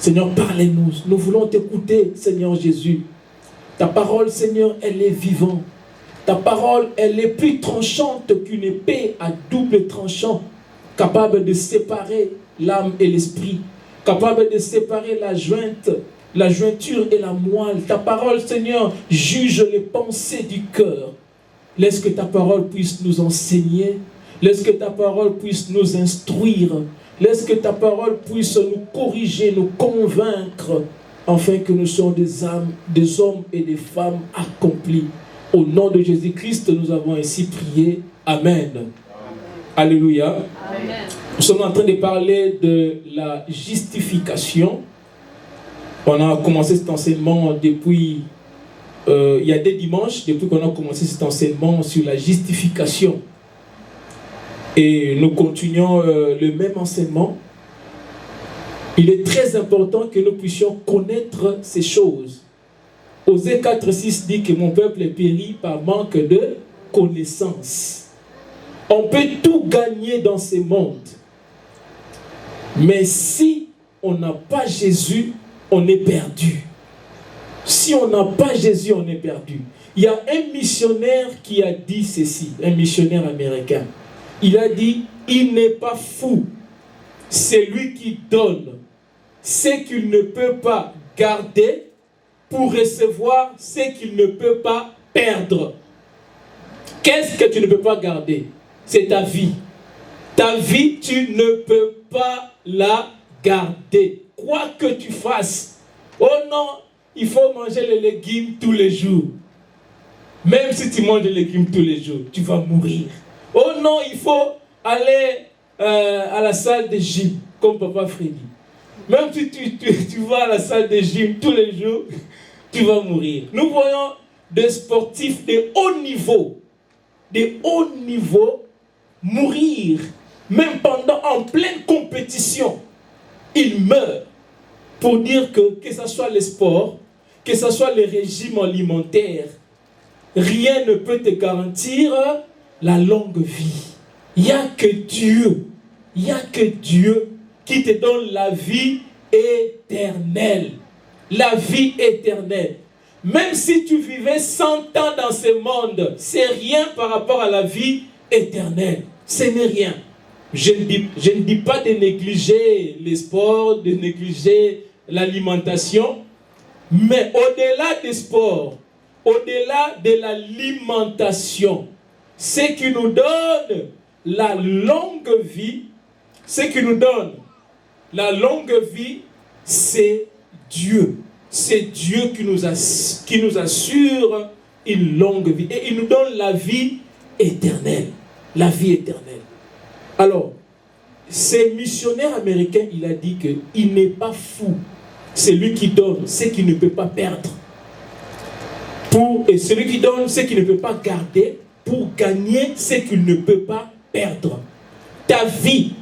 Seigneur, parlez-nous. Nous voulons t'écouter, Seigneur Jésus. Ta parole, Seigneur, elle est vivante. Ta parole, elle est plus tranchante qu'une épée à double tranchant, capable de séparer l'âme et l'esprit, capable de séparer la jointure et la moelle. Ta parole, Seigneur, juge les pensées du cœur. Laisse que ta parole puisse nous enseigner. Laisse que ta parole puisse nous instruire. Laisse que ta parole puisse nous corriger, nous convaincre, afin que nous soyons des hommes et des femmes accomplis. Au nom de Jésus-Christ, nous avons ainsi prié. Amen. Alléluia. Amen. Nous sommes en train de parler de la justification. On a commencé cet enseignement depuis, il y a des dimanches, depuis qu'on a commencé cet enseignement sur la justification. Et nous continuons le même enseignement. Il est très important que nous puissions connaître ces choses. Osée 4,6 dit que mon peuple est péri par manque de connaissance. On peut tout gagner dans ce monde. Mais si on n'a pas Jésus, on est perdu. Si on n'a pas Jésus, on est perdu. Il y a un missionnaire qui a dit ceci, un missionnaire américain. Il a dit, il n'est pas fou. C'est lui qui donne ce qu'il ne peut pas garder pour recevoir ce qu'il ne peut pas perdre. Qu'est-ce que tu ne peux pas garder? C'est ta vie. Ta vie, tu ne peux pas la garder. Quoi que tu fasses. Oh non, il faut manger les légumes tous les jours. Même si tu manges les légumes tous les jours, tu vas mourir. Oh non, il faut aller à la salle de gym, comme Papa Freddy. Même si tu vas à la salle de gym tous les jours, tu vas mourir. Nous voyons des sportifs de haut niveau, mourir, même en pleine compétition. Ils meurent pour dire que ce soit le sport, que ce soit le régime alimentaire, rien ne peut te garantir la longue vie. Il n'y a que Dieu. Il n'y a que Dieu qui te donne la vie éternelle. La vie éternelle. Même si tu vivais 100 ans dans ce monde, c'est rien par rapport à la vie éternelle. Ce n'est rien. Je ne dis pas de négliger les sports, de négliger l'alimentation, mais au-delà des sports, au-delà de l'alimentation, ce qui nous donne la longue vie, c'est Dieu. C'est Dieu qui nous assure une longue vie. Et il nous donne la vie éternelle. La vie éternelle. Alors, ce missionnaire américain, il a dit qu'il n'est pas fou. C'est lui qui donne ce qu'il ne peut pas perdre. Et celui qui donne ce qu'il ne peut pas garder pour gagner ce qu'il ne peut pas perdre. Ta vie,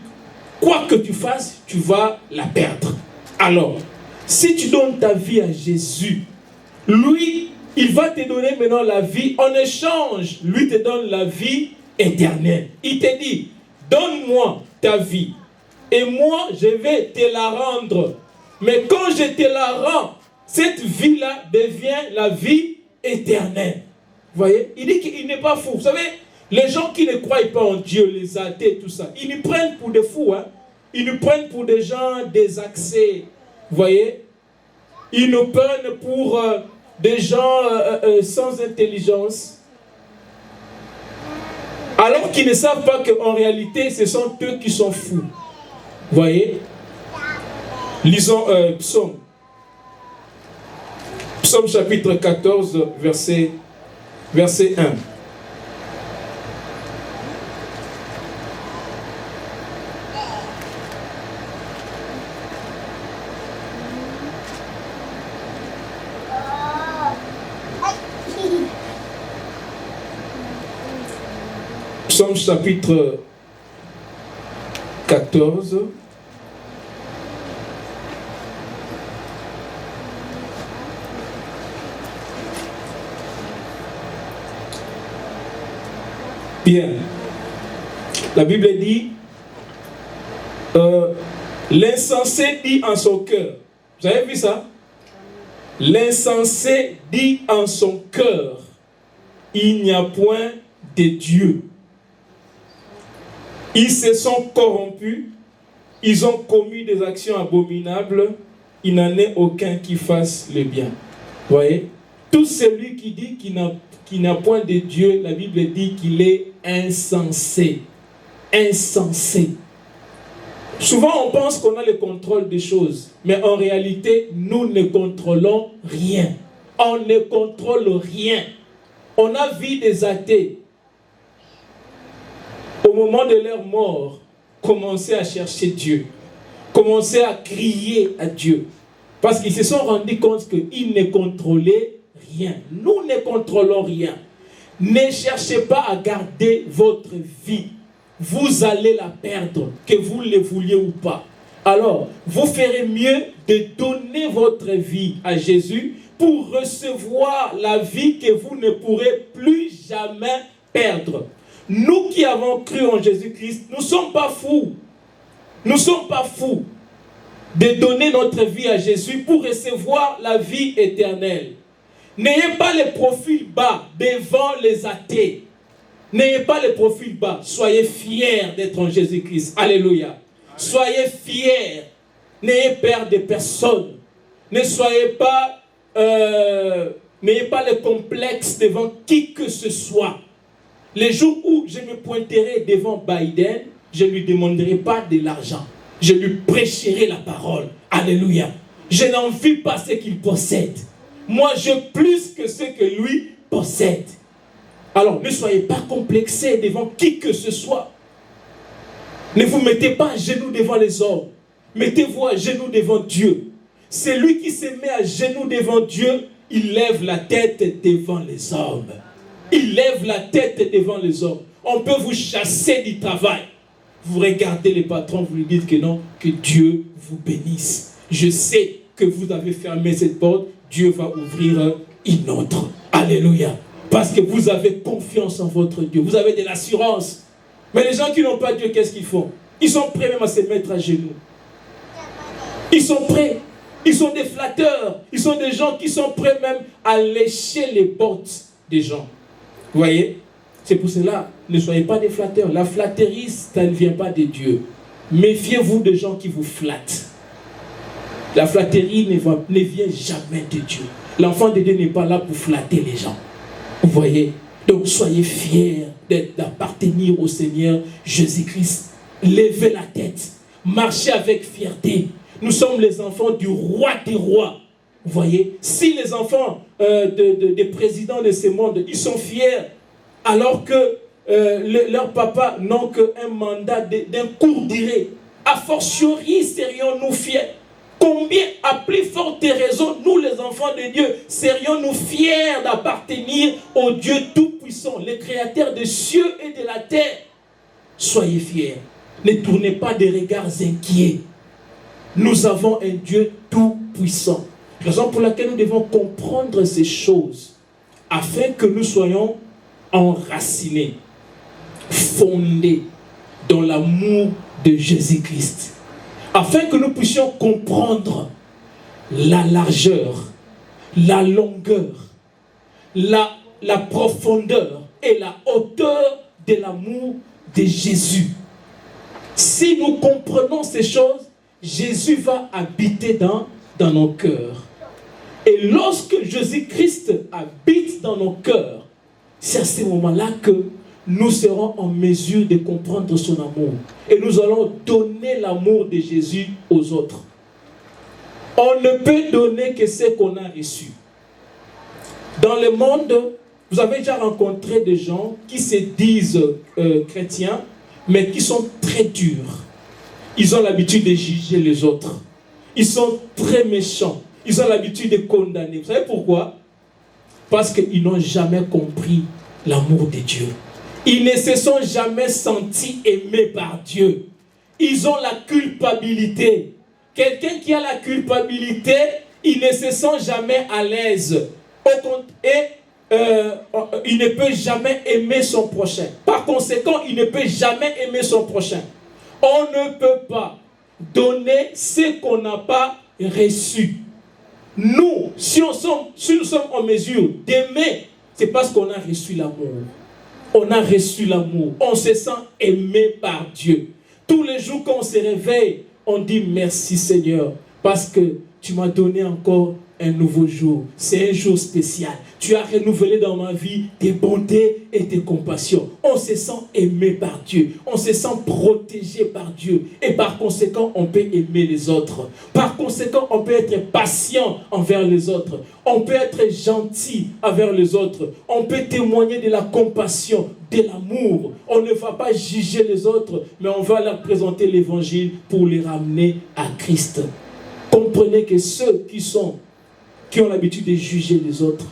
quoi que tu fasses, tu vas la perdre. Alors, si tu donnes ta vie à Jésus, lui, il va te donner maintenant la vie. En échange, lui te donne la vie éternelle. Il te dit, donne-moi ta vie. Et moi, je vais te la rendre. Mais quand je te la rends, cette vie-là devient la vie éternelle. Vous voyez? Il dit qu'il n'est pas fou. Vous savez, les gens qui ne croient pas en Dieu, les athées, tout ça, ils nous prennent pour des fous. Hein? Ils nous prennent pour des gens désaxés. Vous voyez? Ils nous prennent pour des gens sans intelligence. Alors qu'ils ne savent pas qu'en réalité, ce sont eux qui sont fous. Vous voyez? Lisons Psaume. Psaume chapitre 14, verset 1. Psaume chapitre 14. Bien. La Bible dit, l'insensé dit en son cœur, Vous avez vu ça? L'insensé dit en son cœur, il n'y a point de Dieu. Ils se sont corrompus, ils ont commis des actions abominables, il n'en est aucun qui fasse le bien. Vous voyez? Tout celui qui dit qu'il n'a point de Dieu, la Bible dit qu'il est insensé. Insensé. Souvent on pense qu'on a le contrôle des choses, mais en réalité, nous ne contrôlons rien. On ne contrôle rien. On a vu des athées, au moment de leur mort, commencer à chercher Dieu, commencer à crier à Dieu, parce qu'ils se sont rendus compte qu'ils ne contrôlaient rien. Nous ne contrôlons rien. Ne cherchez pas à garder votre vie. Vous allez la perdre, que vous le vouliez ou pas. Alors, vous ferez mieux de donner votre vie à Jésus pour recevoir la vie que vous ne pourrez plus jamais perdre. Nous qui avons cru en Jésus-Christ, nous ne sommes pas fous. Nous ne sommes pas fous de donner notre vie à Jésus pour recevoir la vie éternelle. N'ayez pas le profil bas devant les athées. N'ayez pas le profil bas. Soyez fiers d'être en Jésus-Christ. Alléluia. Soyez fiers. N'ayez peur de personne. Ne soyez pas, n'ayez pas le complexe devant qui que ce soit. Les jours où je me pointerai devant Biden, je ne lui demanderai pas de l'argent. Je lui prêcherai la parole. Alléluia. Je n'envie pas ce qu'il possède. Moi, j'ai plus que ce que lui possède. Alors, ne soyez pas complexés devant qui que ce soit. Ne vous mettez pas à genoux devant les hommes. Mettez-vous à genoux devant Dieu. Celui qui se met à genoux devant Dieu, il lève la tête devant les hommes. Il lève la tête devant les hommes. On peut vous chasser du travail. Vous regardez les patrons, vous lui dites que non, que Dieu vous bénisse. Je sais que vous avez fermé cette porte, Dieu va ouvrir une autre. Alléluia. Parce que vous avez confiance en votre Dieu. Vous avez de l'assurance. Mais les gens qui n'ont pas Dieu, qu'est-ce qu'ils font? Ils sont prêts même à se mettre à genoux. Ils sont prêts. Ils sont des flatteurs. Ils sont des gens qui sont prêts même à lécher les portes des gens. Vous voyez? C'est pour cela, ne soyez pas des flatteurs. La flatterie, ça ne vient pas de Dieu. Méfiez-vous des gens qui vous flattent. La flatterie ne vient jamais de Dieu. L'enfant de Dieu n'est pas là pour flatter les gens. Vous voyez? Donc soyez fiers d'appartenir au Seigneur Jésus-Christ. Levez la tête. Marchez avec fierté. Nous sommes les enfants du roi des rois. Vous voyez? Si les enfants des présidents de ce monde, ils sont fiers, alors que leurs papas n'ont qu'un mandat d'un court durée, a fortiori serions-nous fiers? Combien, à plus forte raison, nous les enfants de Dieu, serions-nous fiers d'appartenir au Dieu Tout-Puissant, le Créateur des cieux et de la terre? Soyez fiers. Ne tournez pas des regards inquiets. Nous avons un Dieu Tout-Puissant. Raison pour laquelle nous devons comprendre ces choses, afin que nous soyons enracinés, fondés dans l'amour de Jésus-Christ. Afin que nous puissions comprendre la largeur, la longueur, la profondeur et la hauteur de l'amour de Jésus. Si nous comprenons ces choses, Jésus va habiter dans nos cœurs. Et lorsque Jésus-Christ habite dans nos cœurs, c'est à ce moment-là que nous serons en mesure de comprendre son amour. Et nous allons donner l'amour de Jésus aux autres. On ne peut donner que ce qu'on a reçu. Dans le monde, vous avez déjà rencontré des gens qui se disent chrétiens, mais qui sont très durs. Ils ont l'habitude de juger les autres. Ils sont très méchants. Ils ont l'habitude de condamner. Vous savez pourquoi? Parce qu'ils n'ont jamais compris l'amour de Dieu. Ils ne se sont jamais sentis aimés par Dieu. Ils ont la culpabilité. Quelqu'un qui a la culpabilité, il ne se sent jamais à l'aise. Il ne peut jamais aimer son prochain. Par conséquent, il ne peut jamais aimer son prochain. On ne peut pas donner ce qu'on n'a pas reçu. Nous, si nous sommes en mesure d'aimer, c'est parce qu'on a reçu l'amour. On a reçu l'amour. On se sent aimé par Dieu. Tous les jours quand on se réveille, on dit merci Seigneur, parce que tu m'as donné encore un nouveau jour. C'est un jour spécial. Tu as renouvelé dans ma vie tes bontés et tes compassions. On se sent aimé par Dieu. On se sent protégé par Dieu. Et par conséquent, on peut aimer les autres. Par conséquent, on peut être patient envers les autres. On peut être gentil envers les autres. On peut témoigner de la compassion, de l'amour. On ne va pas juger les autres, mais on va leur présenter l'évangile pour les ramener à Christ. Comprenez que ceux qui ont l'habitude de juger les autres,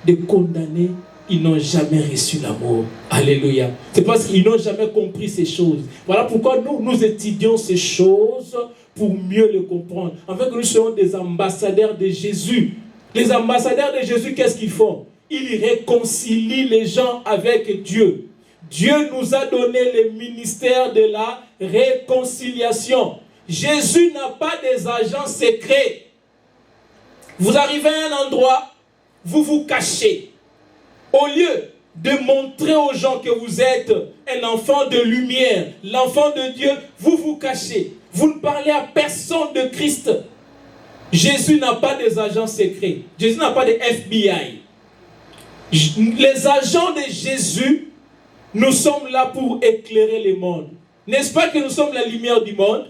de condamner, ils n'ont jamais reçu l'amour. Alléluia. C'est parce qu'ils n'ont jamais compris ces choses. Voilà pourquoi nous étudions ces choses pour mieux les comprendre. Afin que nous soyons des ambassadeurs de Jésus. Les ambassadeurs de Jésus, qu'est-ce qu'ils font? Ils réconcilient les gens avec Dieu. Dieu nous a donné le ministère de la réconciliation. Jésus n'a pas des agents secrets. Vous arrivez à un endroit, vous vous cachez. Au lieu de montrer aux gens que vous êtes un enfant de lumière, l'enfant de Dieu, vous vous cachez. Vous ne parlez à personne de Christ. Jésus n'a pas des agents secrets. Jésus n'a pas de FBI. Les agents de Jésus, nous sommes là pour éclairer le monde. N'est-ce pas que nous sommes la lumière du monde?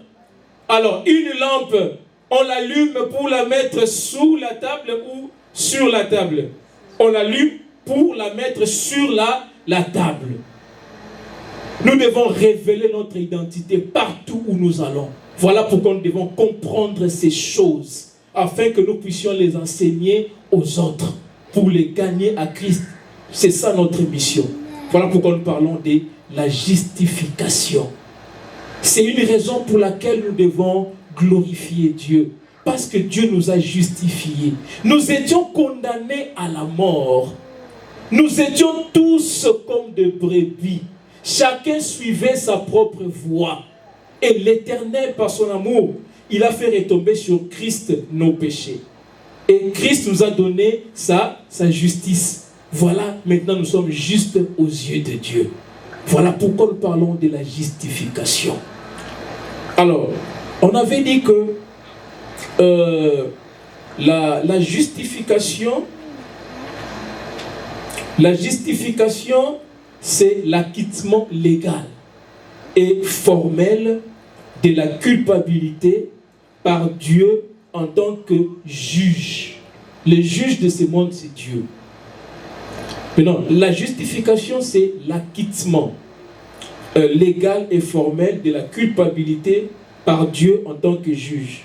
Alors, une lampe, on l'allume pour la mettre sous la table ou sur la table. On l'allume pour la mettre sur la table. Nous devons révéler notre identité partout où nous allons. Voilà pourquoi nous devons comprendre ces choses, afin que nous puissions les enseigner aux autres, pour les gagner à Christ. C'est ça notre mission. Voilà pourquoi nous parlons de la justification. C'est une raison pour laquelle nous devons glorifier Dieu. Parce que Dieu nous a justifiés. Nous étions condamnés à la mort. Nous étions tous comme des brebis. Chacun suivait sa propre voie. Et l'Éternel, par son amour, il a fait retomber sur Christ nos péchés. Et Christ nous a donné sa justice. Voilà, maintenant nous sommes justes aux yeux de Dieu. Voilà pourquoi nous parlons de la justification. Alors, on avait dit que la justification, c'est l'acquittement légal et formel de la culpabilité par Dieu en tant que juge. Le juge de ce monde, c'est Dieu. Maintenant, la justification, c'est l'acquittement légal et formel de la culpabilité par Dieu en tant que juge.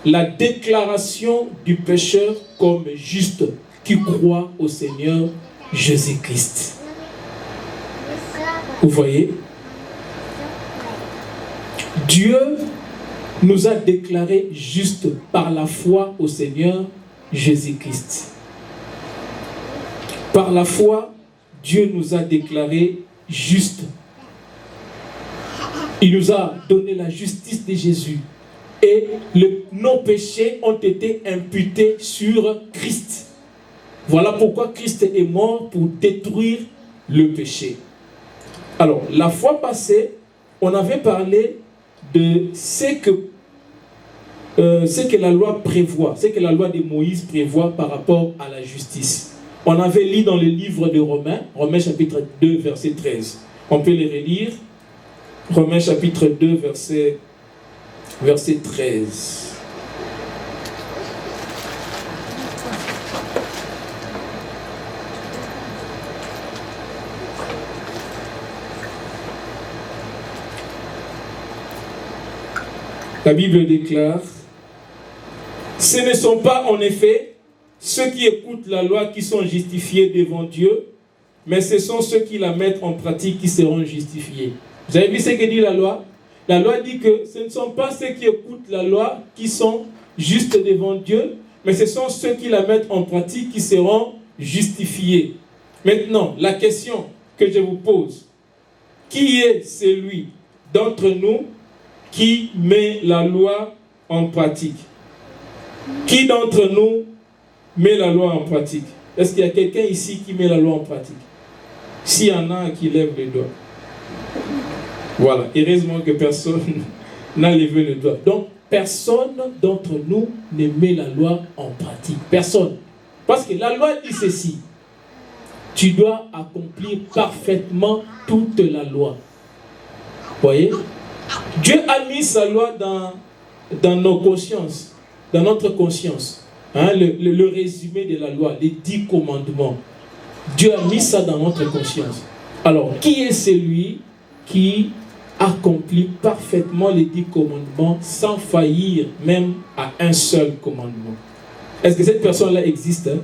La déclaration du pécheur comme juste qui croit au Seigneur Jésus-Christ. Vous voyez? Dieu nous a déclarés justes par la foi au Seigneur Jésus-Christ. Par la foi, Dieu nous a déclarés justes. Il nous a donné la justice de Jésus. Et nos péchés ont été imputés sur Christ. Voilà pourquoi Christ est mort pour détruire le péché. Alors, la fois passée, on avait parlé de ce que la loi prévoit, ce que la loi de Moïse prévoit par rapport à la justice. On avait lu dans le livre de Romains, Romains chapitre 2, verset 13. On peut les relire. Romains chapitre 2, verset 13. La Bible déclare: ce ne sont pas en effet ceux qui écoutent la loi qui sont justifiés devant Dieu, mais ce sont ceux qui la mettent en pratique qui seront justifiés. Vous avez vu ce que dit la loi? La loi dit que ce ne sont pas ceux qui écoutent la loi qui sont justes devant Dieu, mais ce sont ceux qui la mettent en pratique qui seront justifiés. Maintenant, la question que je vous pose: qui est celui d'entre nous qui met la loi en pratique? Qui d'entre nous met la loi en pratique? Est-ce qu'il y a quelqu'un ici qui met la loi en pratique? S'il y en a qui lève le doigt. Voilà, heureusement que personne n'a levé le doigt. Donc, personne d'entre nous ne met la loi en pratique. Personne. Parce que la loi dit ceci. Tu dois accomplir parfaitement toute la loi. Vous voyez? Dieu a mis sa loi dans nos consciences, dans notre conscience. Hein, le résumé de la loi, les 10 commandements. Dieu a mis ça dans notre conscience. Alors, qui est celui qui accomplit parfaitement les 10 commandements sans faillir même à un seul commandement? Est-ce que cette personne-là existe? Hein?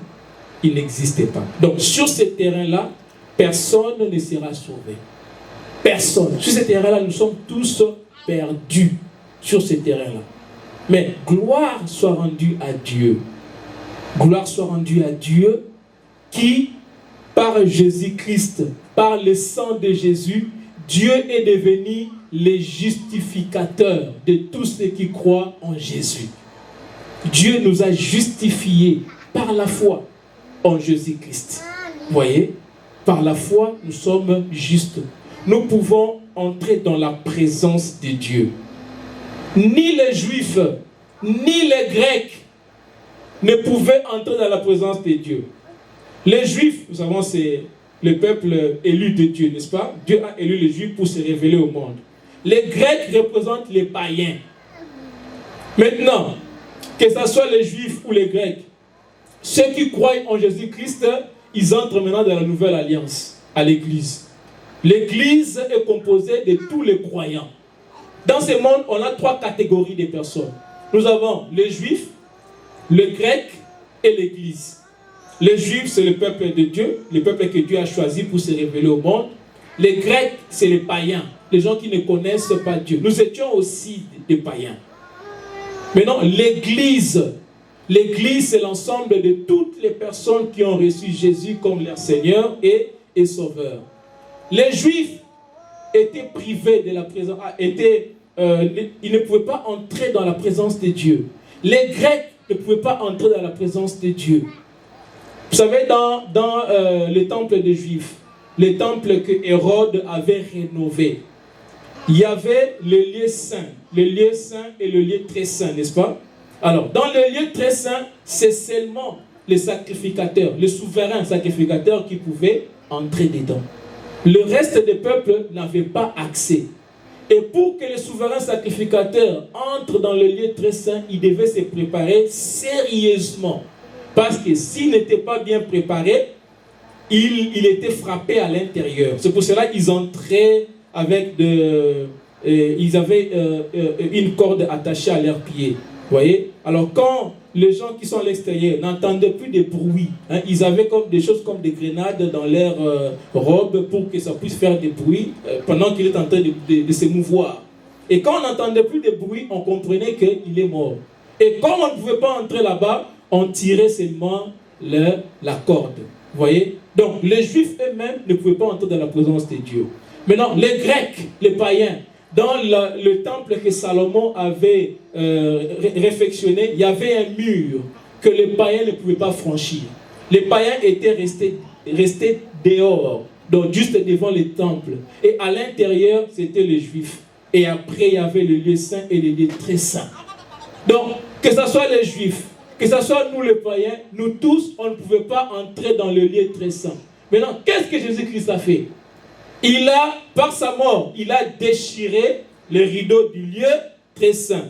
Il n'existait pas. Donc, sur ce terrain-là, personne ne sera sauvé. Personne. Sur ce terrain-là, nous sommes tous perdus sur ce terrain-là. Mais gloire soit rendue à Dieu. Gloire soit rendue à Dieu qui, par Jésus-Christ, par le sang de Jésus, Dieu est devenu le justificateur de tous ceux qui croient en Jésus. Dieu nous a justifiés par la foi en Jésus-Christ. Vous voyez, par la foi, nous sommes justes. Nous pouvons entrer dans la présence de Dieu. Ni les Juifs, ni les Grecs ne pouvaient entrer dans la présence de Dieu. Les Juifs, nous savons, c'est le peuple élu de Dieu, n'est-ce pas? Dieu a élu les Juifs pour se révéler au monde. Les Grecs représentent les païens. Maintenant, que ce soit les Juifs ou les Grecs, ceux qui croient en Jésus-Christ, ils entrent maintenant dans la nouvelle alliance, à l'Église. L'Église est composée de tous les croyants. Dans ce monde, on a 3 catégories de personnes. Nous avons les Juifs, les Grecs et l'Église. Les Juifs, c'est le peuple de Dieu, le peuple que Dieu a choisi pour se révéler au monde. Les Grecs, c'est les païens, les gens qui ne connaissent pas Dieu. Nous étions aussi des païens. Maintenant, l'Église, c'est l'ensemble de toutes les personnes qui ont reçu Jésus comme leur Seigneur et Sauveur. Les Juifs étaient privés de la présence, ils ne pouvaient pas entrer dans la présence de Dieu. Les Grecs ne pouvaient pas entrer dans la présence de Dieu. Vous savez, dans le temple des Juifs, le temple que Hérode avait rénové, il y avait le lieu saint et le lieu très saint, n'est-ce pas? Alors, dans le lieu très saint, c'est seulement les sacrificateurs, les souverains sacrificateurs qui pouvaient entrer dedans. Le reste des peuples n'avait pas accès. Et pour que les souverains sacrificateurs entrent dans le lieu très saint, ils devaient se préparer sérieusement. Parce que s'ils n'étaient pas bien préparés, ils étaient frappés à l'intérieur. C'est pour cela qu'ils entraient avec ils avaient une corde attachée à leurs pieds. Vous voyez? Alors quand les gens qui sont à l'extérieur n'entendaient plus de bruit, hein, ils avaient comme des choses comme des grenades dans leurs robes pour que ça puisse faire des bruits pendant qu'il est en train de se mouvoir. Et quand on n'entendait plus de bruit, on comprenait qu'il est mort. Et comme on ne pouvait pas entrer là-bas, on tirait seulement la corde. Vous voyez? Donc les Juifs eux-mêmes ne pouvaient pas entrer dans la présence de Dieu. Maintenant, les Grecs, les païens, dans le temple que Salomon avait réfectionné, il y avait un mur que les païens ne pouvaient pas franchir. Les païens étaient restés dehors, donc juste devant le temple. Et à l'intérieur, c'était les Juifs. Et après, il y avait le lieu saint et le lieu très saint. Donc, que ce soit les Juifs, que ce soit nous les païens, nous tous, on ne pouvait pas entrer dans le lieu très saint. Maintenant, qu'est-ce que Jésus-Christ a fait? Il a, par sa mort, il a déchiré les rideaux du lieu très saint.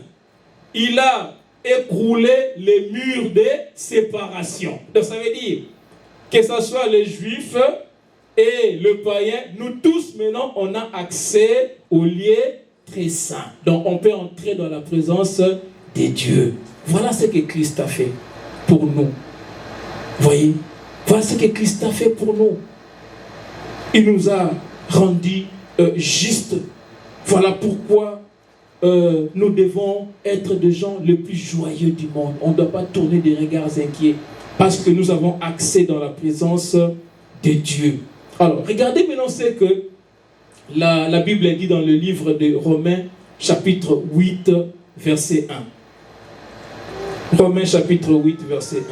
Il a écroulé les murs de séparation. Donc ça veut dire que ce soit les Juifs et le païen, nous tous maintenant, on a accès au lieu très saint. Donc on peut entrer dans la présence de Dieu. Voilà ce que Christ a fait pour nous. Voyez? Voilà ce que Christ a fait pour nous. Il nous a rendus justes. Voilà pourquoi nous devons être des gens les plus joyeux du monde. On ne doit pas tourner des regards inquiets parce que nous avons accès dans la présence de Dieu. Alors, regardez maintenant ce que la Bible dit dans le livre de Romains, chapitre 8, verset 1. Romains chapitre 8, verset 1.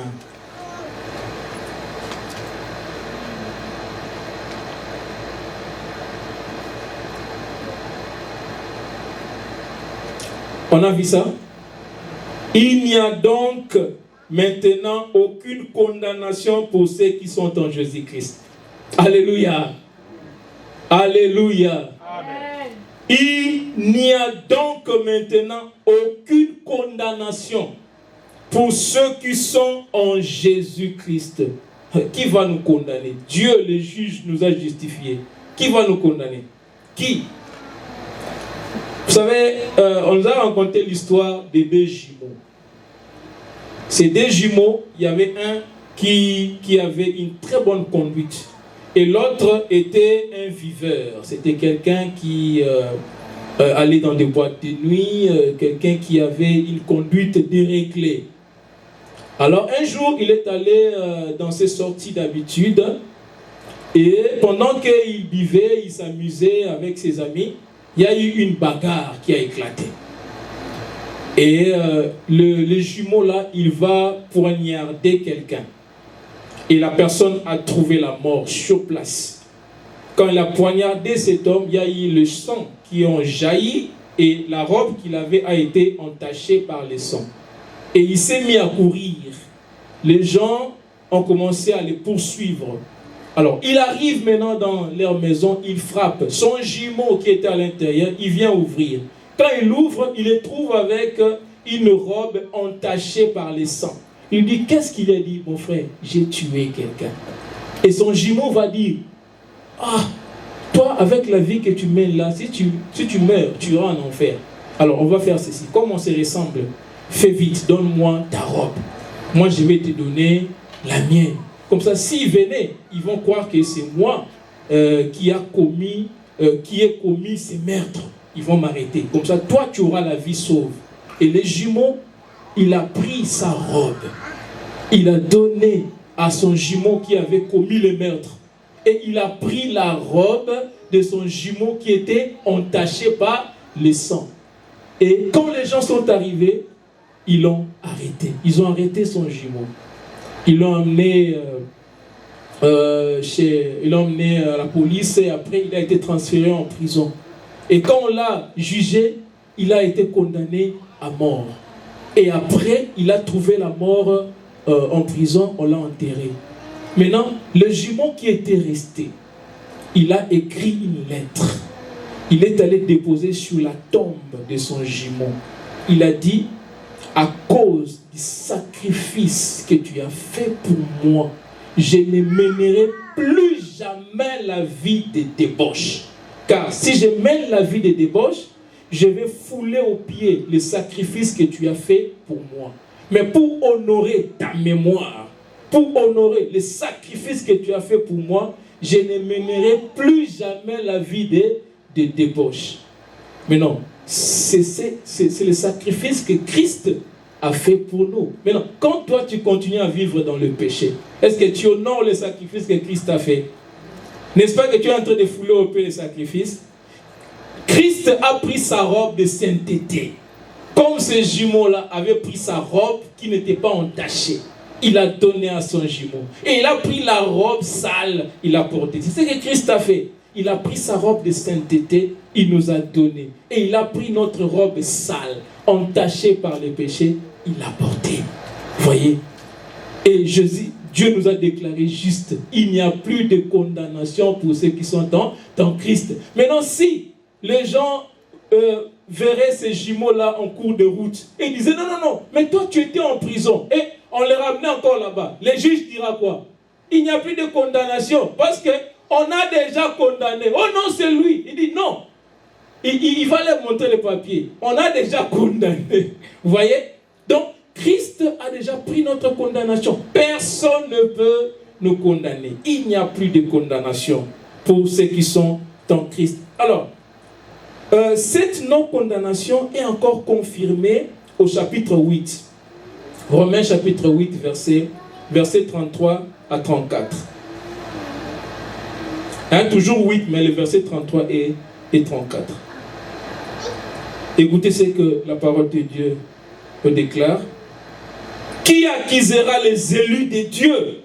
On a vu ça? Il n'y a donc maintenant aucune condamnation pour ceux qui sont en Jésus-Christ. Alléluia. Alléluia. Amen. Il n'y a donc maintenant aucune condamnation pour ceux qui sont en Jésus-Christ. Qui va nous condamner? Dieu, le juge, nous a justifiés. Qui va nous condamner? Qui? Vous savez, on nous a raconté l'histoire des deux jumeaux. Ces deux jumeaux, il y avait un qui avait une très bonne conduite. Et l'autre était un viveur. C'était quelqu'un qui allait dans des boîtes de nuit, quelqu'un qui avait une conduite déréglée. Alors un jour, il est allé dans ses sorties d'habitude. Et pendant qu'il buvait, il s'amusait avec ses amis, il y a eu une bagarre qui a éclaté. Et le jumeau là, il va poignarder quelqu'un. Et la personne a trouvé la mort sur place. Quand il a poignardé cet homme, il y a eu le sang qui a jailli et la robe qu'il avait a été entachée par le sang. Et il s'est mis à courir. Les gens ont commencé à les poursuivre. Alors, il arrive maintenant dans leur maison, il frappe. Son jumeau qui était à l'intérieur, il vient ouvrir. Quand il ouvre, il le trouve avec une robe entachée par le sang. Il dit, qu'est-ce qu'il a dit? Mon frère, j'ai tué quelqu'un. Et son jumeau va dire, ah, toi, avec la vie que tu mènes là, si tu meurs, tu iras en enfer. Alors, on va faire ceci. Comme on se ressemble, fais vite, donne-moi ta robe. Moi, je vais te donner la mienne. Comme ça, s'ils venaient, ils vont croire que c'est moi qui ai commis ces meurtres. Ils vont m'arrêter. Comme ça, toi, tu auras la vie sauve. Et les jumeaux, il a pris sa robe. Il a donné à son jumeau qui avait commis le meurtre. Et il a pris la robe de son jumeau qui était entachée par le sang. Et quand les gens sont arrivés, ils l'ont arrêté. Ils ont arrêté son jumeau. Ils l'ont emmené à la police et après il a été transféré en prison. Et quand on l'a jugé, il a été condamné à mort. Et après, il a trouvé la mort en prison, on l'a enterré. Maintenant, le jumeau qui était resté, il a écrit une lettre. Il est allé déposer sur la tombe de son jumeau. Il a dit, à cause du sacrifice que tu as fait pour moi, je ne mènerai plus jamais la vie de débauche. Car si je mène la vie de débauche, je vais fouler aux pieds le sacrifice que tu as fait pour moi. Mais pour honorer ta mémoire, pour honorer le sacrifice que tu as fait pour moi, je ne mènerai plus jamais la vie de débauche. Mais non, c'est le sacrifice que Christ a fait pour nous. Maintenant, quand toi tu continues à vivre dans le péché, est-ce que tu honores le sacrifice que Christ a fait? N'est-ce pas que tu es en train de fouler au pied le sacrifice? Christ a pris sa robe de sainteté. Comme ce jumeau-là avait pris sa robe qui n'était pas entachée, il a donné à son jumeau. Et il a pris la robe sale, il a porté. C'est ce que Christ a fait. Il a pris sa robe de sainteté, il nous a donné. Et il a pris notre robe sale, entachée par les péchés, il l'a portée. Voyez? Et Dieu nous a déclaré juste. Il n'y a plus de condamnation pour ceux qui sont dans Christ. Maintenant, si les gens verraient ces jumeaux-là en cours de route et disaient, non, mais toi tu étais en prison et on les ramenait encore là-bas. Les juges diront quoi? Il n'y a plus de condamnation parce qu'on a déjà condamné. Oh non, c'est lui. Il dit non. Il va leur montrer les papiers. On a déjà condamné. Vous voyez? Donc, Christ a déjà pris notre condamnation. Personne ne peut nous condamner. Il n'y a plus de condamnation pour ceux qui sont en Christ. Alors, cette non-condamnation est encore confirmée au chapitre 8. Romains chapitre 8, verset 33 à 34. Toujours 8, mais le verset 33 et 34. Écoutez ce que la parole de Dieu déclare. Qui accusera les élus de Dieu?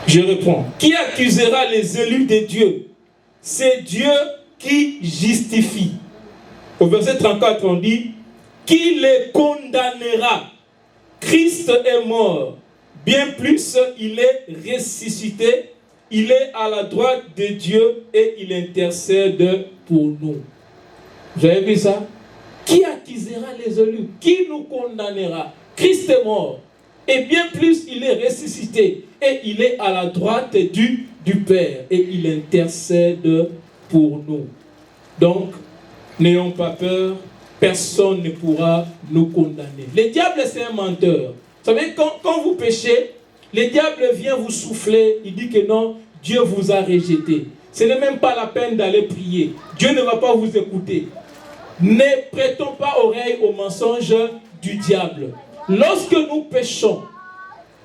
Je reprends. Qui accusera les élus de Dieu? C'est Dieu qui justifie. Au verset 34, on dit, qui les condamnera? Christ est mort. Bien plus, il est ressuscité. Il est à la droite de Dieu et il intercède pour nous. Vous avez vu ça? Qui accusera les élus? Qui nous condamnera? Christ est mort. Et bien plus, il est ressuscité. Et il est à la droite du Père. Et il intercède pour nous. Donc, n'ayons pas peur. Personne ne pourra nous condamner. Le diable, c'est un menteur. Vous savez, quand vous péchez, le diable vient vous souffler. Il dit que non, Dieu vous a rejeté. Ce n'est même pas la peine d'aller prier. Dieu ne va pas vous écouter. Ne prêtons pas oreille aux mensonges du diable. Lorsque nous péchons,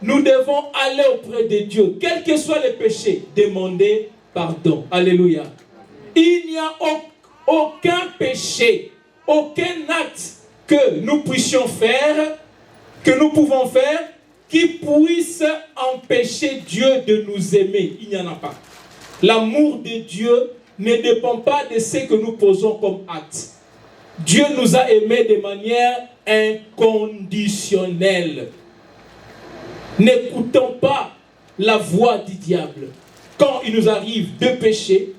nous devons aller auprès de Dieu. Quels que soient les péchés, demander pardon. Alléluia. Il n'y a aucun péché, aucun acte que nous puissions faire, que nous pouvons faire, qui puisse empêcher Dieu de nous aimer. Il n'y en a pas. L'amour de Dieu ne dépend pas de ce que nous posons comme acte. Dieu nous a aimés de manière inconditionnelle. N'écoutons pas la voix du diable. Quand il nous arrive de pécher,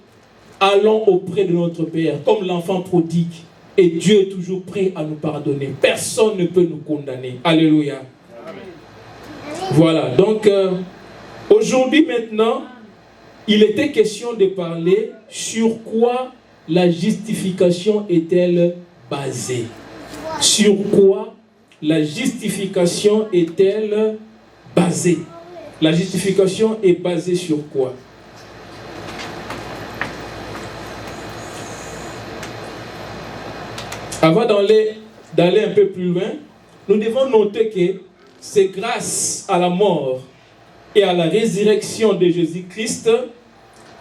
allons auprès de notre Père, comme l'enfant prodigue. Et Dieu est toujours prêt à nous pardonner. Personne ne peut nous condamner. Alléluia. Amen. Voilà, donc aujourd'hui maintenant, il était question de parler sur quoi la justification est-elle basée? Sur quoi la justification est-elle basée? La justification est basée sur quoi? Avant d'aller un peu plus loin, nous devons noter que c'est grâce à la mort et à la résurrection de Jésus-Christ,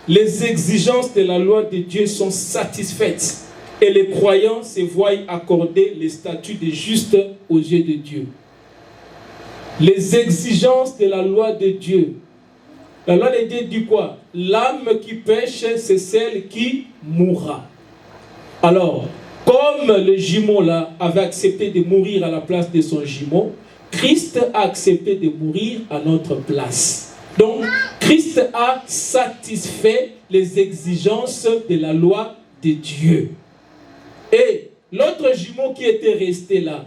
les exigences de la loi de Dieu sont satisfaites et les croyants se voient accorder le statut de juste aux yeux de Dieu. Les exigences de la loi de Dieu. La loi de Dieu dit quoi? L'âme qui pêche, c'est celle qui mourra. Alors, comme le jumeau là avait accepté de mourir à la place de son jumeau, Christ a accepté de mourir à notre place. Donc, Christ a satisfait les exigences de la loi de Dieu. Et l'autre jumeau qui était resté là,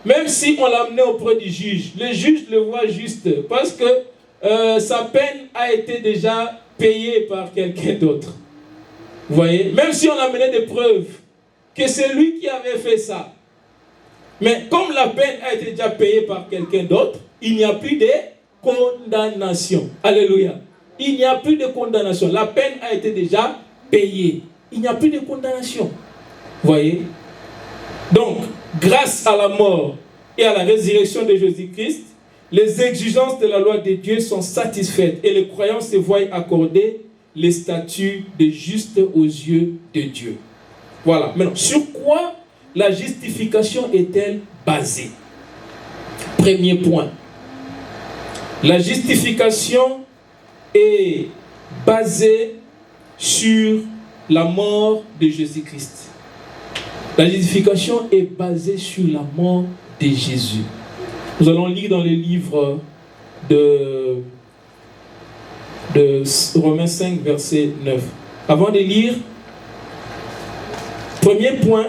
même si on l'amenait auprès du juge, le juge le voit juste parce que sa peine a été déjà payée par quelqu'un d'autre. Vous voyez? Même si on amenait des preuves que c'est lui qui avait fait ça. Mais comme la peine a été déjà payée par quelqu'un d'autre, il n'y a plus de condamnation. Alléluia. Il n'y a plus de condamnation. La peine a été déjà payée. Il n'y a plus de condamnation. Vous voyez? Donc, grâce à la mort et à la résurrection de Jésus-Christ, les exigences de la loi de Dieu sont satisfaites et les croyants se voient accorder les statuts de juste aux yeux de Dieu. Voilà. Maintenant, sur quoi la justification est-elle basée? Premier point. La justification est basée sur la mort de Jésus-Christ. La justification est basée sur la mort de Jésus. Nous allons lire dans le livre de Romains 5, verset 9. Avant de lire, premier point,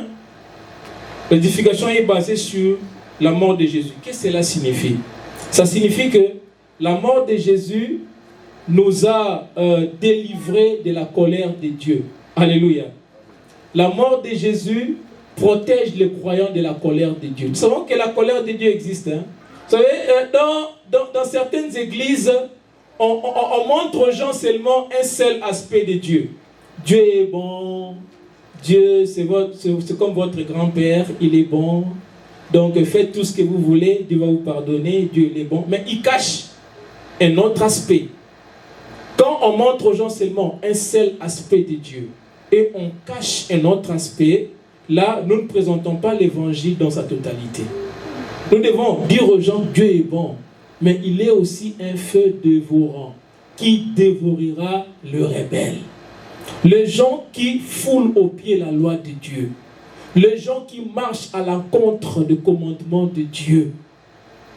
la justification est basée sur la mort de Jésus. Qu'est-ce que cela signifie? Ça signifie que la mort de Jésus nous a délivrés de la colère de Dieu. Alléluia. La mort de Jésus protège les croyants de la colère de Dieu. Nous savons que la colère de Dieu existe. Hein? Vous savez, dans certaines églises, on montre aux gens seulement un seul aspect de Dieu. Dieu est bon. Dieu, c'est comme votre grand-père, il est bon. Donc faites tout ce que vous voulez, Dieu va vous pardonner, Dieu il est bon. Mais il cache un autre aspect. Quand on montre aux gens seulement un seul aspect de Dieu et on cache un autre aspect, là, nous ne présentons pas l'évangile dans sa totalité. Nous devons dire aux gens, Dieu est bon, mais il est aussi un feu dévorant qui dévorera le rebelle. Les gens qui foulent aux pieds la loi de Dieu, les gens qui marchent à l'encontre du commandement de Dieu,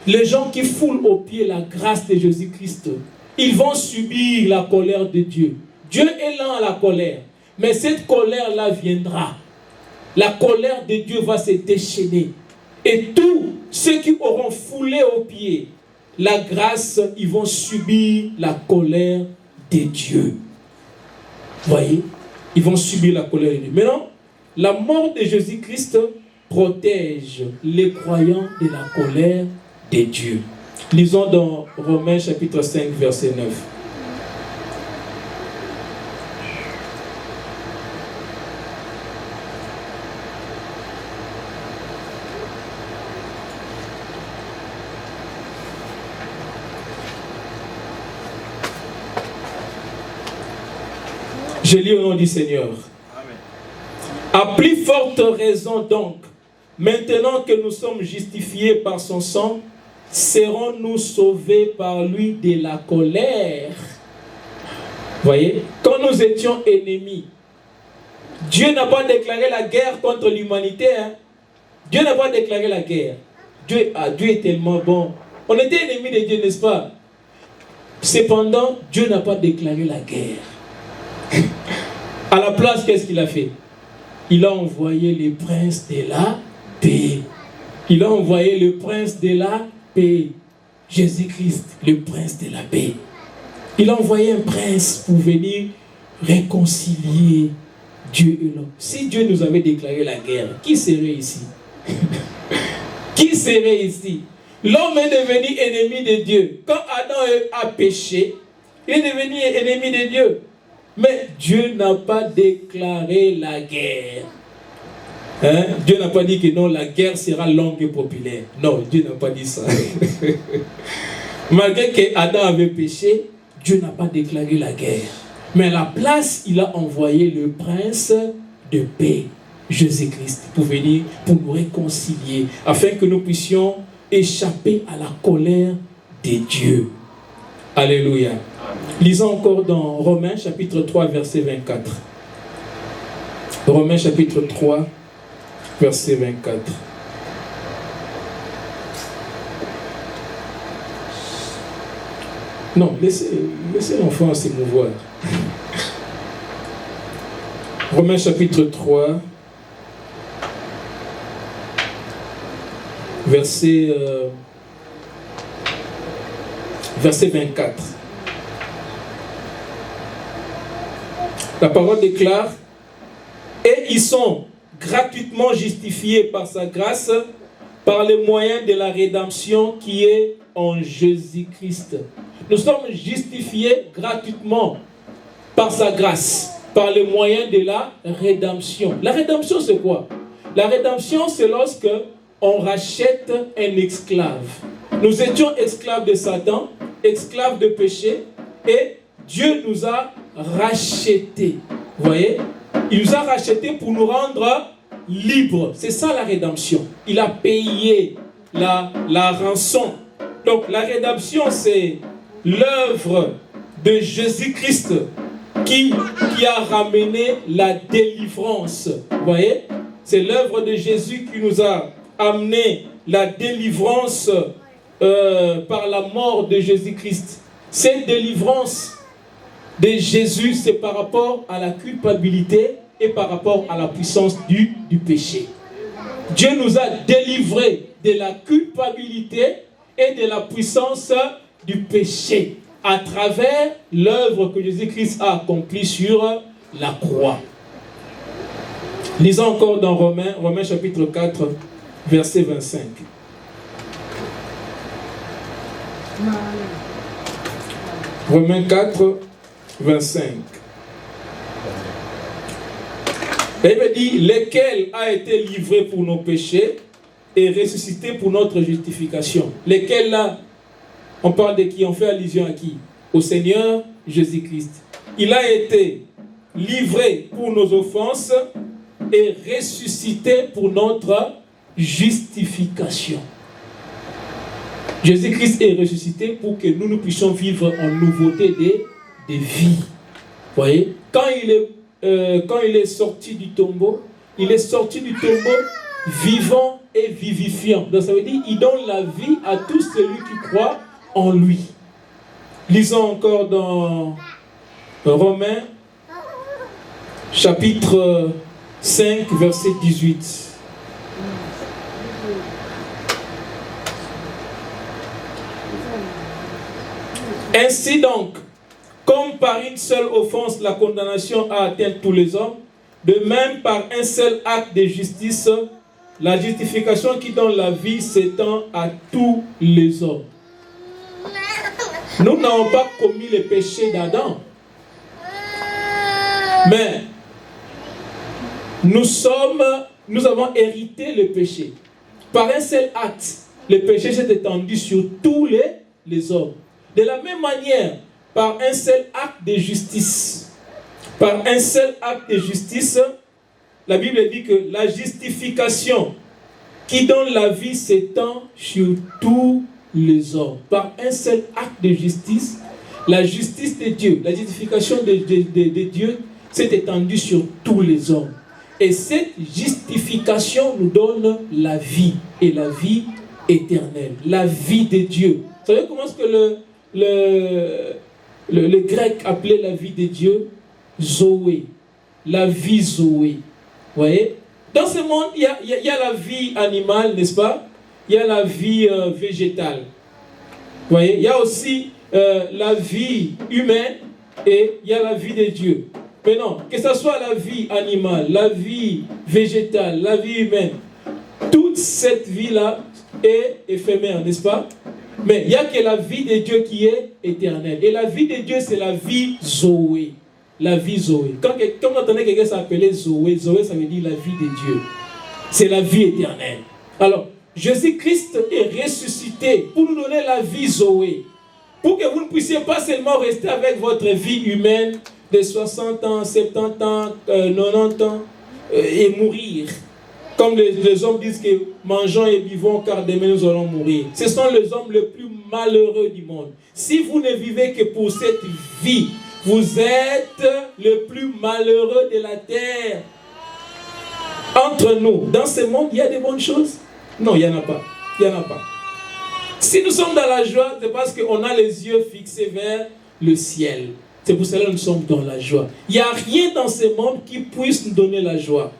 les gens qui foulent aux pieds la grâce de Jésus-Christ, ils vont subir la colère de Dieu. Dieu est lent à la colère, mais cette colère-là viendra. La colère de Dieu va se déchaîner. Et tous ceux qui auront foulé aux pieds la grâce, ils vont subir la colère de Dieu. Voyez, ils vont subir la colère de Dieu. Maintenant, la mort de Jésus-Christ protège les croyants de la colère de Dieu. Lisons dans Romains chapitre 5, verset 9. Je lis au nom du Seigneur. Amen. À plus forte raison donc, maintenant que nous sommes justifiés par son sang, serons-nous sauvés par lui de la colère. Voyez, quand nous étions ennemis, Dieu n'a pas déclaré la guerre contre l'humanité. Dieu n'a pas déclaré la guerre. Dieu est tellement bon. On était ennemis de Dieu, n'est-ce pas? Cependant, Dieu n'a pas déclaré la guerre. À la place, qu'est-ce qu'il a fait? Il a envoyé le prince de la paix. Il a envoyé le prince de la paix. Jésus-Christ, le prince de la paix. Il a envoyé un prince pour venir réconcilier Dieu et l'homme. Si Dieu nous avait déclaré la guerre, qui serait ici? Qui serait ici? L'homme est devenu ennemi de Dieu. Quand Adam a péché, il est devenu ennemi de Dieu. Mais Dieu n'a pas déclaré la guerre. Dieu n'a pas dit que non, la guerre sera longue et populaire. Non, Dieu n'a pas dit ça. Malgré que Adam avait péché, Dieu n'a pas déclaré la guerre. Mais à la place, il a envoyé le prince de paix, Jésus-Christ, pour venir, pour nous réconcilier, afin que nous puissions échapper à la colère de Dieu. Alléluia. Lisons encore dans Romains chapitre 3, verset 24. Romains chapitre 3, verset 24. Non, laissez l'enfant s'émouvoir. Romains chapitre 3, verset 24. La parole déclare, et ils sont gratuitement justifiés par sa grâce, par les moyens de la rédemption qui est en Jésus-Christ. Nous sommes justifiés gratuitement par sa grâce, par les moyens de la rédemption. La rédemption, c'est quoi? La rédemption, c'est lorsque on rachète un esclave. Nous étions esclaves de Satan, esclaves de péché, et Dieu nous a rachetés. Vous voyez? Il nous a rachetés pour nous rendre libres. C'est ça la rédemption. Il a payé la rançon. Donc la rédemption, c'est l'œuvre de Jésus-Christ qui a ramené la délivrance. Vous voyez? C'est l'œuvre de Jésus qui nous a amené la délivrance par la mort de Jésus-Christ. Cette délivrance de Jésus, c'est par rapport à la culpabilité et par rapport à la puissance du péché. Dieu nous a délivrés de la culpabilité et de la puissance du péché à travers l'œuvre que Jésus-Christ a accomplie sur la croix. Lisons encore dans Romains chapitre 4, verset 25. Romains 4, 25. Et il me dit, lequel a été livré pour nos péchés et ressuscité pour notre justification. Lesquels là, on parle de qui? On fait allusion à qui? Au Seigneur Jésus-Christ. Il a été livré pour nos offenses est ressuscité pour notre justification. Jésus-Christ est ressuscité pour que nous puissions vivre en nouveauté des vies. Vous voyez, quand il est sorti du tombeau, il est sorti du tombeau vivant et vivifiant. Donc ça veut dire qu'il donne la vie à tout celui qui croit en lui. Lisons encore dans Romains, chapitre 5, verset 18. Ainsi donc, comme par une seule offense la condamnation a atteint tous les hommes, de même par un seul acte de justice, la justification qui donne la vie s'étend à tous les hommes. Nous n'avons pas commis les péchés d'Adam, mais nous avons hérité le péché. Par un seul acte, le péché s'est étendu sur tous les hommes. De la même manière, par un seul acte de justice, la Bible dit que la justification qui donne la vie s'étend sur tous les hommes. Par un seul acte de justice, la justice de Dieu, la justification de Dieu s'est étendue sur tous les hommes. Et cette justification nous donne la vie, et la vie éternelle, la vie de Dieu. Vous savez comment est-ce que le grec appelait la vie de Dieu? Zoé, la vie Zoé. Vous voyez? Dans ce monde, il y a la vie animale, n'est-ce pas? Il y a la vie végétale. Vous voyez? Il y a aussi la vie humaine et il y a la vie de Dieu. Mais non, que ce soit la vie animale, la vie végétale, la vie humaine, toute cette vie-là est éphémère, n'est-ce pas? Mais il n'y a que la vie de Dieu qui est éternelle. Et la vie de Dieu, c'est la vie Zoé. La vie Zoé. Quand vous entendez quelqu'un s'appeler Zoé, Zoé, ça veut dire la vie de Dieu. C'est la vie éternelle. Alors, Jésus-Christ est ressuscité pour nous donner la vie Zoé. Pour que vous ne puissiez pas seulement rester avec votre vie humaine de 60 ans, 70 ans, 90 ans et mourir. Comme les hommes disent que mangeons et buvons car demain nous allons mourir. Ce sont les hommes les plus malheureux du monde. Si vous ne vivez que pour cette vie, vous êtes le plus malheureux de la terre. Entre nous, dans ce monde, il y a des bonnes choses? Non, il n'y en a pas. Il n'y en a pas. Si nous sommes dans la joie, c'est parce qu'on a les yeux fixés vers le ciel. C'est pour cela que nous sommes dans la joie. Il n'y a rien dans ce monde qui puisse nous donner la joie.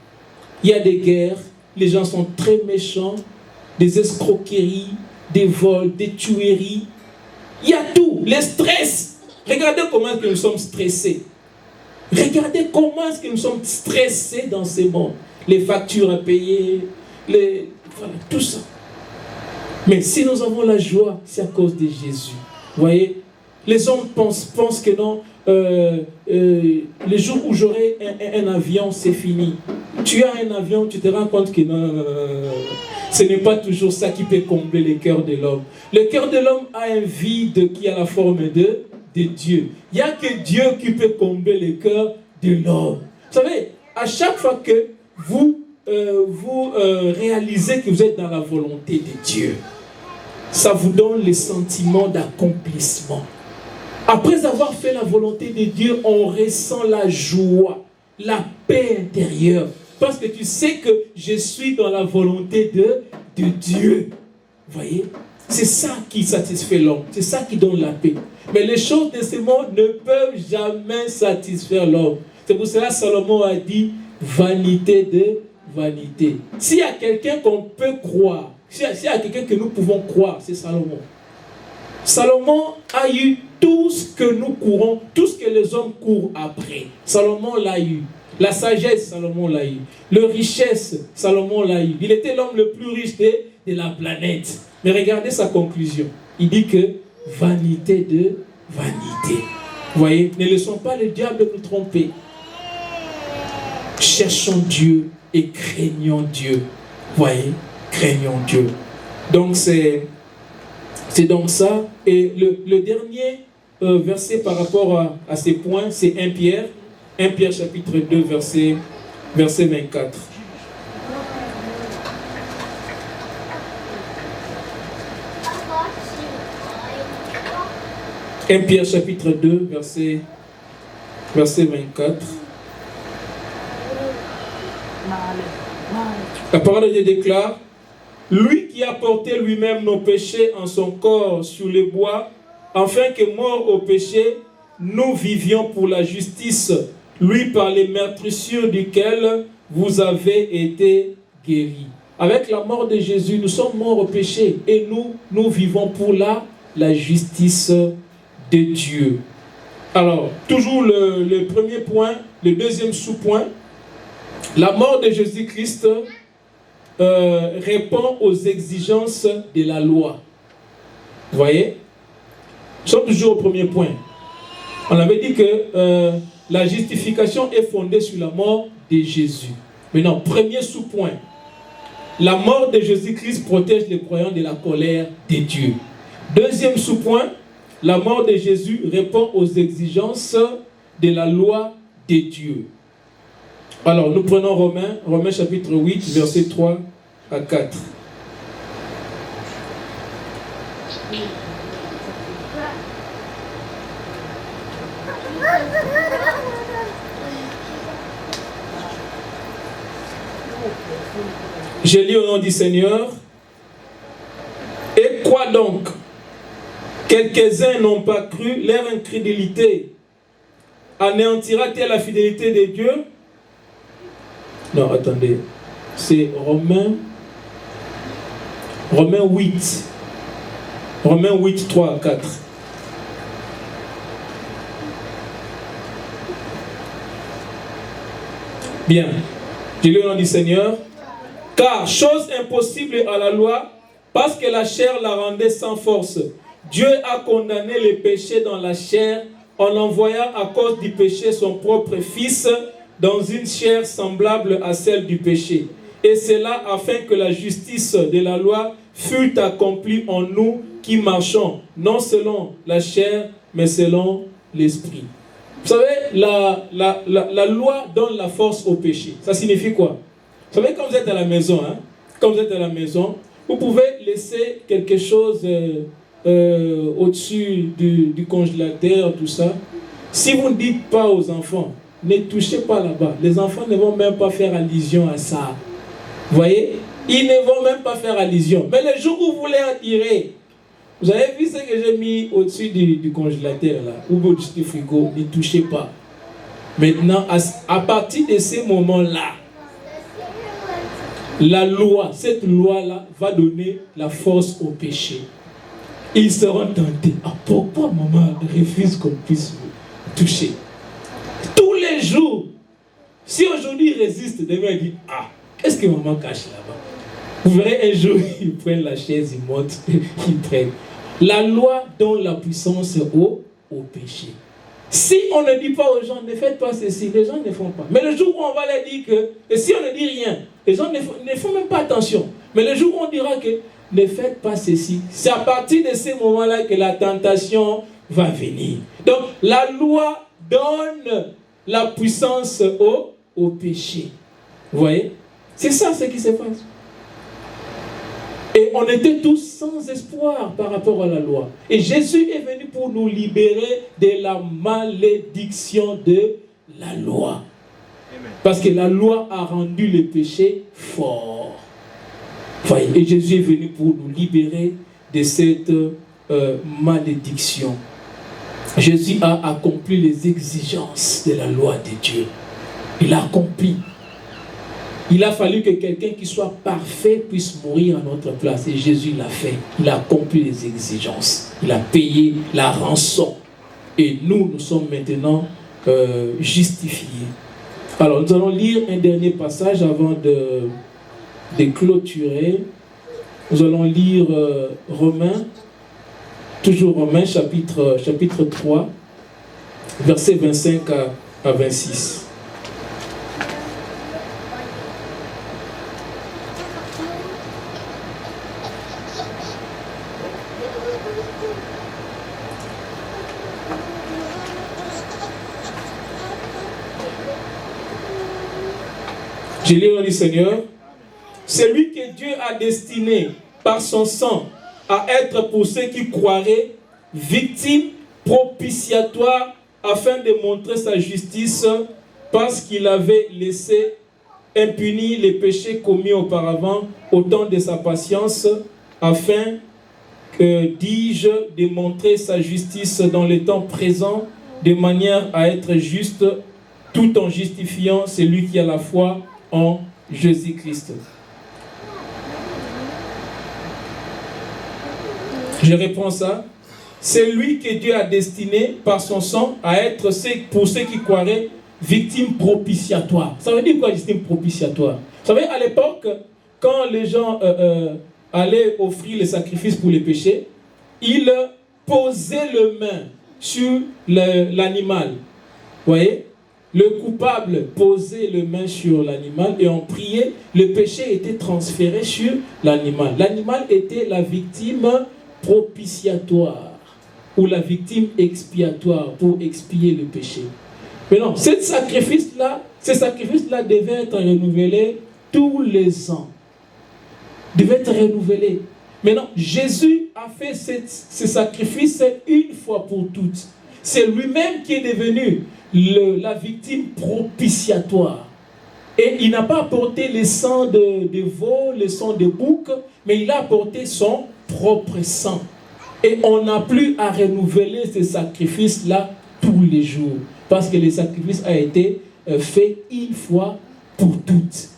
Il y a des guerres, les gens sont très méchants, des escroqueries, des vols, des tueries. Il y a tout, les stress. Regardez comment est-ce que nous sommes stressés. Regardez comment est-ce que nous sommes stressés dans ce monde. Les factures à payer, voilà, tout ça. Mais si nous avons la joie, c'est à cause de Jésus. Vous voyez, les hommes pensent que non, les jours où j'aurai un avion, c'est fini. Tu as un avion, tu te rends compte que non. Ce n'est pas toujours ça qui peut combler le cœur de l'homme. Le cœur de l'homme a un vide qui a la forme de Dieu. Il n'y a que Dieu qui peut combler le cœur de l'homme. Vous savez, à chaque fois que vous réalisez que vous êtes dans la volonté de Dieu, ça vous donne le sentiment d'accomplissement. Après avoir fait la volonté de Dieu, on ressent la joie, la paix intérieure. Parce que tu sais que je suis dans la volonté de Dieu. Vous voyez? C'est ça qui satisfait l'homme. C'est ça qui donne la paix. Mais les choses de ce monde ne peuvent jamais satisfaire l'homme. C'est pour cela que Salomon a dit vanité de vanité. S'il y a quelqu'un qu'on peut croire, s'il y a quelqu'un que nous pouvons croire, c'est Salomon. Salomon a eu tout ce que nous courons, tout ce que les hommes courent après. Salomon l'a eu. La sagesse, Salomon l'a eu. La richesse, Salomon l'a eu. Il était l'homme le plus riche de la planète. Mais regardez sa conclusion. Il dit que vanité de vanité. Vous voyez, ne laissons pas le diable nous tromper. Cherchons Dieu et craignons Dieu. Vous voyez, craignons Dieu. Donc c'est donc ça. Et le dernier verset par rapport à ces points, c'est 1 Pierre. 1 Pierre chapitre 2, verset verset 24. 1 Pierre chapitre 2, verset 24. La parole de Dieu déclare: lui qui a porté lui-même nos péchés en son corps sur le bois, afin que mort au péché, nous vivions pour la justice, lui par les meurtrissures duquel vous avez été guéris. Avec la mort de Jésus, nous sommes morts au péché et nous vivons pour la justice de Dieu. Alors, toujours le premier point, le deuxième sous-point, la mort de Jésus-Christ répond aux exigences de la loi. Vous voyez? Nous sommes toujours au premier point. On avait dit que la justification est fondée sur la mort de Jésus. Maintenant, premier sous-point. La mort de Jésus-Christ protège les croyants de la colère de Dieu. Deuxième sous-point, la mort de Jésus répond aux exigences de la loi de Dieu. Alors, nous prenons Romains chapitre 8, versets 3 à 4. Je lis au nom du Seigneur. Et quoi donc? Quelques-uns n'ont pas cru, leur incrédulité anéantira-t-elle la fidélité de Dieu? Non, attendez. C'est Romains 8. Romains 8, 3 à 4. Bien. Je lis au nom du Seigneur. Car, chose impossible à la loi, parce que la chair la rendait sans force, Dieu a condamné les péchés dans la chair en envoyant à cause du péché son propre Fils dans une chair semblable à celle du péché. Et cela afin que la justice de la loi fût accomplie en nous qui marchons, non selon la chair, mais selon l'esprit. Vous savez, la loi donne la force au péché. Ça signifie quoi? Vous savez, quand vous êtes à la maison, vous pouvez laisser quelque chose au-dessus du congélateur, tout ça. Si vous ne dites pas aux enfants, ne touchez pas là-bas, les enfants ne vont même pas faire allusion à ça. Vous voyez? Ils ne vont même pas faire allusion. Mais le jour où vous voulez en tirer, vous avez vu ce que j'ai mis au-dessus du congélateur là, ou au-dessus du frigo, ne touchez pas. Maintenant, à partir de ces moments-là, la loi, cette loi-là, va donner la force au péché. Ils seront tentés. Ah, pourquoi maman refuse qu'on puisse vous toucher? Tous les jours. Si aujourd'hui il résiste, demain il dit, ah, qu'est-ce que maman cache là-bas? Vous verrez un jour, ils prennent la chaise, ils montent, ils prennent. La loi donne la puissance au péché. Si on ne dit pas aux gens, ne faites pas ceci, les gens ne font pas. Mais le jour où on va leur dire que, et si on ne dit rien, les gens ne font même pas attention. Mais le jour où on dira que, ne faites pas ceci, c'est à partir de ces moments-là que la tentation va venir. Donc, la loi donne la puissance au péché. Vous voyez? C'est ça ce qui se passe. Et on était tous sans espoir par rapport à la loi. Et Jésus est venu pour nous libérer de la malédiction de la loi. Parce que la loi a rendu le péché fort. Voyez, et Jésus est venu pour nous libérer de cette malédiction. Jésus a accompli les exigences de la loi de Dieu. Il a accompli. Il a fallu que quelqu'un qui soit parfait puisse mourir à notre place. Et Jésus l'a fait. Il a accompli les exigences. Il a payé la rançon. Et nous sommes maintenant justifiés. Alors, nous allons lire un dernier passage avant de clôturer. Nous allons lire Romains, toujours Romains, chapitre 3, versets 25 à 26. Je lis au nom du Seigneur. Celui que Dieu a destiné par son sang à être pour ceux qui croiraient victime propitiatoire afin de montrer sa justice parce qu'il avait laissé impunis les péchés commis auparavant au temps de sa patience afin que, dis-je, de montrer sa justice dans le temps présent de manière à être juste tout en justifiant celui qui a la foi en Jésus-Christ. Je reprends ça. C'est lui que Dieu a destiné par son sang à être, pour ceux qui croiraient, victime propitiatoire. Ça veut dire quoi, victime propitiatoire? Vous savez, à l'époque, quand les gens allaient offrir les sacrifices pour les péchés, ils posaient les mains sur l'animal. Vous voyez? Le coupable posait les mains sur l'animal et en priait, le péché était transféré sur l'animal. L'animal était la victime propitiatoire ou la victime expiatoire pour expier le péché. Maintenant, ces sacrifices-là devaient être renouvelés tous les ans. Devaient être renouvelés. Maintenant, Jésus a fait ce sacrifice une fois pour toutes. C'est lui-même qui est devenu la victime propitiatoire. Et il n'a pas apporté le sang de veau, le sang de bouc, mais il a apporté son propre sang. Et on n'a plus à renouveler ces sacrifices-là tous les jours. Parce que le sacrifice a été fait une fois pour toutes.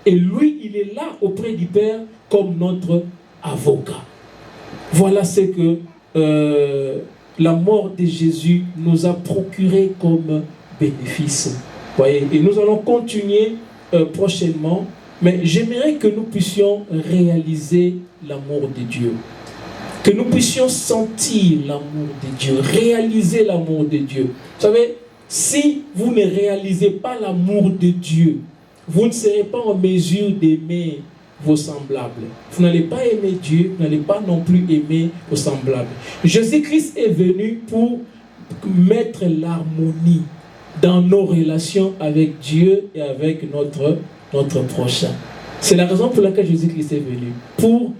Et lui, il est là auprès du Père comme notre avocat. Voilà ce que la mort de Jésus nous a procuré comme bénéfice. Voyez, et nous allons continuer prochainement, mais j'aimerais que nous puissions réaliser l'amour de Dieu. Que nous puissions sentir l'amour de Dieu, réaliser l'amour de Dieu. Vous savez, si vous ne réalisez pas l'amour de Dieu, vous ne serez pas en mesure d'aimer vos semblables. Vous n'allez pas aimer Dieu, vous n'allez pas non plus aimer vos semblables. Jésus-Christ est venu pour mettre l'harmonie dans nos relations avec Dieu et avec notre prochain. C'est la raison pour laquelle Jésus-Christ est venu. Pour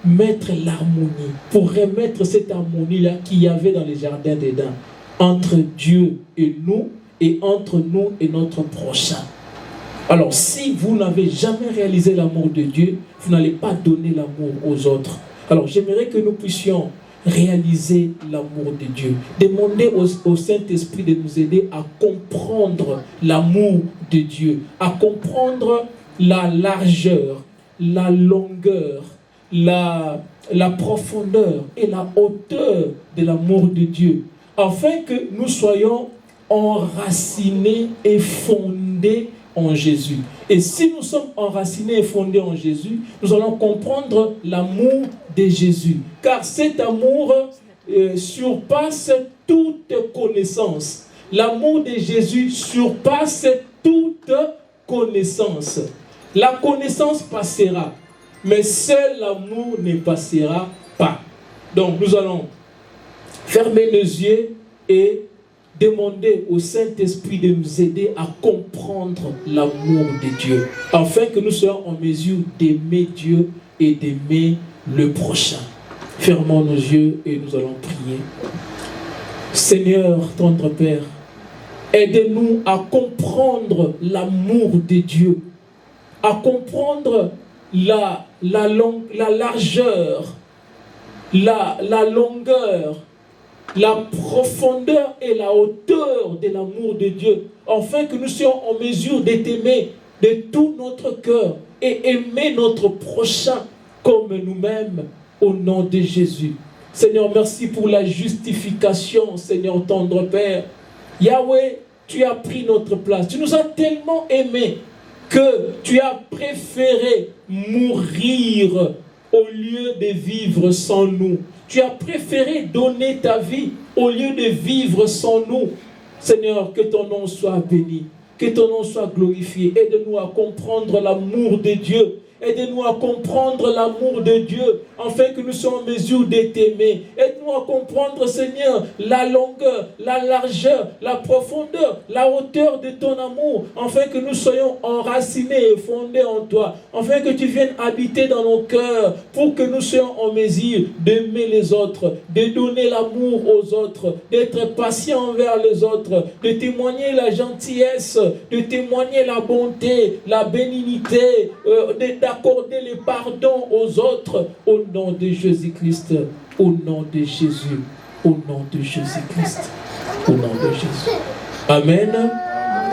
mettre l'harmonie, pour remettre cette harmonie-là qu'il y avait dans les jardins d'Éden, entre Dieu et entre nous et notre prochain. Alors, si vous n'avez jamais réalisé l'amour de Dieu, vous n'allez pas donner l'amour aux autres. Alors, j'aimerais que nous puissions réaliser l'amour de Dieu. Demandez au Saint-Esprit de nous aider à comprendre l'amour de Dieu, à comprendre la largeur, la longueur, la profondeur et la hauteur de l'amour de Dieu, afin que nous soyons enracinés et fondés en Jésus. Et si nous sommes enracinés et fondés en Jésus, nous allons comprendre l'amour de Jésus. Car cet amour surpasse toute connaissance. L'amour de Jésus surpasse toute connaissance. La connaissance passera, mais seul l'amour ne passera pas. Donc nous allons fermer nos yeux et demander au Saint-Esprit de nous aider à comprendre l'amour de Dieu, afin que nous soyons en mesure d'aimer Dieu et d'aimer le prochain. Fermons nos yeux et nous allons prier. Seigneur, tendre Père, aide-nous à comprendre l'amour de Dieu, à comprendre la largeur, la longueur, la profondeur et la hauteur de l'amour de Dieu, afin que nous soyons en mesure de t'aimer de tout notre cœur et aimer notre prochain comme nous-mêmes, au nom de Jésus. Seigneur, merci pour la justification, Seigneur tendre Père. Yahweh, tu as pris notre place. Tu nous as tellement aimés que tu as préféré mourir au lieu de vivre sans nous. Tu as préféré donner ta vie au lieu de vivre sans nous. Seigneur, que ton nom soit béni, que ton nom soit glorifié. Aide-nous à comprendre l'amour de Dieu. Aide-nous à comprendre l'amour de Dieu, afin que nous soyons en mesure de t'aimer. Aide-nous Aide-nous à comprendre, Seigneur, la longueur, la largeur, la profondeur, la hauteur de ton amour, afin que nous soyons enracinés et fondés en toi, afin que tu viennes habiter dans nos cœurs, pour que nous soyons en mesure d'aimer les autres, de donner l'amour aux autres, d'être patient envers les autres, de témoigner la gentillesse, de témoigner la bonté, la bénignité, d'accorder les pardons aux autres, au nom de Jésus-Christ, au nom de Jésus, au nom de Jésus-Christ, au nom de Jésus. Amen.